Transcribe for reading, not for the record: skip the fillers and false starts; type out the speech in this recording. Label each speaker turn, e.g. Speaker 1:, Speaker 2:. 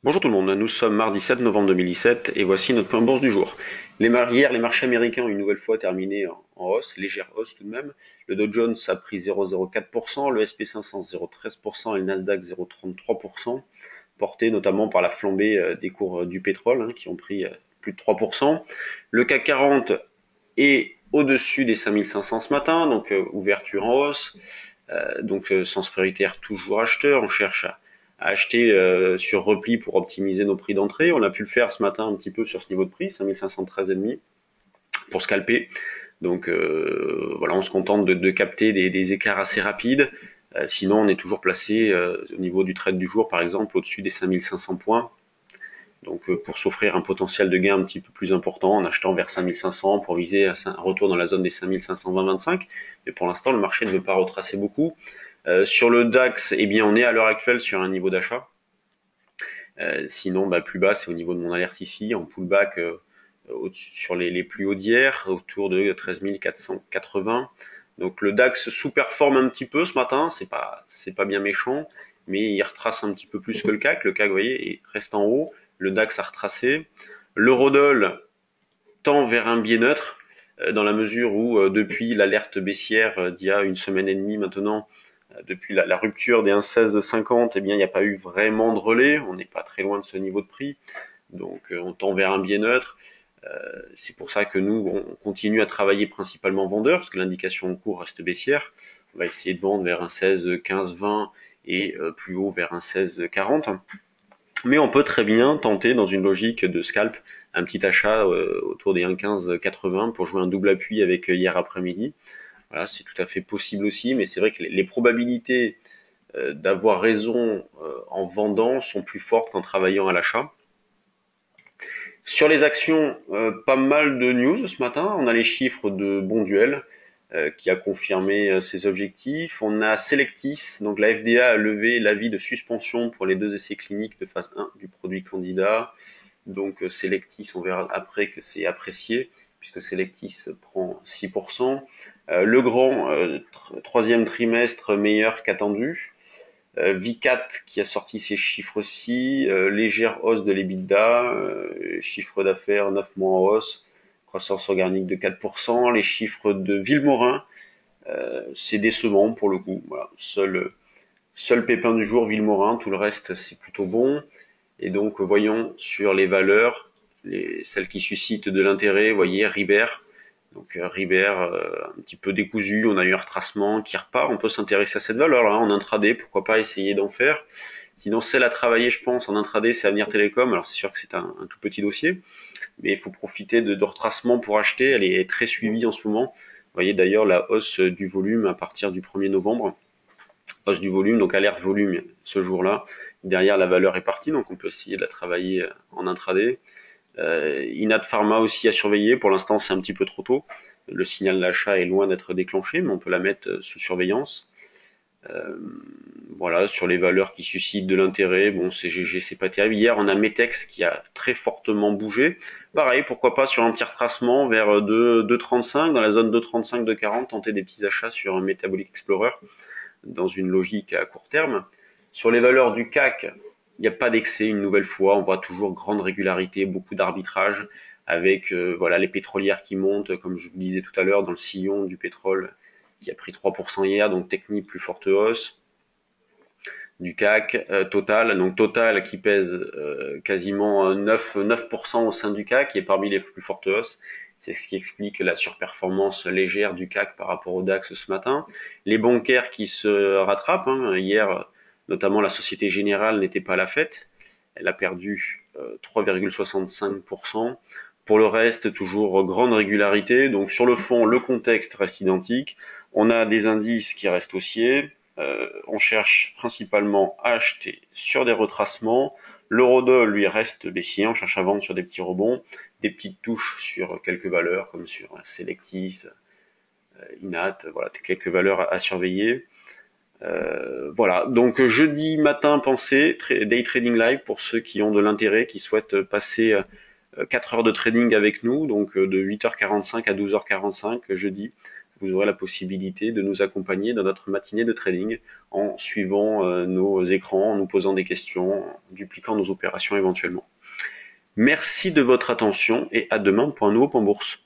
Speaker 1: Bonjour tout le monde, nous sommes mardi 7 novembre 2017 et voici notre point bourse du jour. Hier, les marchés américains ont une nouvelle fois terminé en hausse, légère hausse tout de même. Le Dow Jones a pris 0,04%, le SP 500 0,13% et le Nasdaq 0,33%, porté notamment par la flambée des cours du pétrole qui ont pris plus de 3%. Le CAC 40 est au-dessus des 5500 ce matin, donc ouverture en hausse. Sens prioritaire toujours acheteur, on cherche à acheter sur repli pour optimiser nos prix d'entrée. On a pu le faire ce matin un petit peu sur ce niveau de prix, 5513,5 pour scalper. Voilà, on se contente de capter des écarts assez rapides. Sinon, on est toujours placé au niveau du trade du jour, par exemple, au-dessus des 5500 points. Donc pour s'offrir un potentiel de gain un petit peu plus important en achetant vers 5500 pour viser un retour dans la zone des 5520-25. Mais pour l'instant, le marché ne veut pas retracer beaucoup. Sur le DAX, eh bien, on est à l'heure actuelle sur un niveau d'achat. Sinon, plus bas, c'est au niveau de mon alerte ici, en pullback sur les plus hauts d'hier, autour de 13 480. Donc le DAX sous-performe un petit peu ce matin, c'est pas bien méchant, mais il retrace un petit peu plus que le CAC. Le CAC, vous voyez, reste en haut. Le DAX a retracé. L'eurodoll tend vers un biais neutre, dans la mesure où depuis l'alerte baissière d'il y a une semaine et demie maintenant, depuis la rupture des 1,1650, eh bien il n'y a pas eu vraiment de relais, on n'est pas très loin de ce niveau de prix, donc on tend vers un biais neutre. C'est pour ça que nous, on continue à travailler principalement vendeur, parce que l'indication en cours reste baissière. On va essayer de vendre vers un 16, 15, 20 et plus haut vers un 16, 40. Mais on peut très bien tenter dans une logique de scalp un petit achat autour des 1,1580 pour jouer un double appui avec hier après-midi. Voilà, c'est tout à fait possible aussi, mais c'est vrai que les probabilités d'avoir raison en vendant sont plus fortes qu'en travaillant à l'achat. Sur les actions, pas mal de news ce matin. On a les chiffres de Bonduelle qui a confirmé ses objectifs. On a Selectis, donc la FDA a levé l'avis de suspension pour les 2 essais cliniques de phase 1 du produit candidat. Donc Selectis, on verra après que c'est apprécié, puisque Selectis prend 6%. Legrand, troisième trimestre meilleur qu'attendu. Vicat qui a sorti ses chiffres aussi, légère hausse de l'EBITDA, chiffre d'affaires 9 mois en hausse, croissance organique de 4%. Les chiffres de Villemorin, c'est décevant pour le coup. Voilà. Seul pépin du jour, Villemorin, tout le reste c'est plutôt bon. Et donc voyons sur les valeurs, celles qui suscitent de l'intérêt, vous voyez Ribert. Donc Ribert, un petit peu décousu, on a eu un retracement qui repart, on peut s'intéresser à cette valeur-là en intraday, pourquoi pas essayer d'en faire. Sinon celle à travailler, je pense, en intraday, c'est Avenir Télécom. Alors c'est sûr que c'est un tout petit dossier, mais il faut profiter de retracement pour acheter, elle est très suivie en ce moment. Vous voyez d'ailleurs la hausse du volume à partir du 1er novembre. Hausse du volume, donc alerte volume ce jour-là. Derrière, la valeur est partie, donc on peut essayer de la travailler en intraday. Inat Pharma aussi à surveiller. Pour l'instant, c'est un petit peu trop tôt. Le signal d'achat est loin d'être déclenché, mais on peut la mettre sous surveillance. Euh, voilà, sur les valeurs qui suscitent de l'intérêt, bon, CGG, c'est pas terrible. Hier, on a Metex qui a très fortement bougé. Pareil, pourquoi pas sur un petit retracement vers 2,35, dans la zone 2,35, 2,40, tenter des petits achats sur un Metabolic Explorer dans une logique à court terme. Sur les valeurs du CAC, il n'y a pas d'excès une nouvelle fois, on voit toujours grande régularité, beaucoup d'arbitrage avec voilà les pétrolières qui montent, comme je vous le disais tout à l'heure, dans le sillon du pétrole qui a pris 3% hier, donc technique plus forte hausse du CAC, Total, donc Total qui pèse quasiment 9% au sein du CAC, qui est parmi les plus fortes hausses. C'est ce qui explique la surperformance légère du CAC par rapport au DAX ce matin. Les bancaires qui se rattrapent, hier notamment la Société Générale n'était pas à la fête, elle a perdu 3,65%. Pour le reste, toujours grande régularité. Donc sur le fond, le contexte reste identique. On a des indices qui restent haussiers. On cherche principalement à acheter sur des retracements. L'eurodoll, lui, reste baissier. On cherche à vendre sur des petits rebonds, des petites touches sur quelques valeurs, comme sur Selectis, Inat, voilà, quelques valeurs à surveiller. Voilà, donc jeudi matin, pensez, day trading live pour ceux qui ont de l'intérêt, qui souhaitent passer 4 heures de trading avec nous, donc de 8h45 à 12h45 jeudi. vous aurez la possibilité de nous accompagner dans notre matinée de trading en suivant nos écrans, en nous posant des questions, en dupliquant nos opérations éventuellement. Merci de votre attention et à demain pour un nouveau point bourse.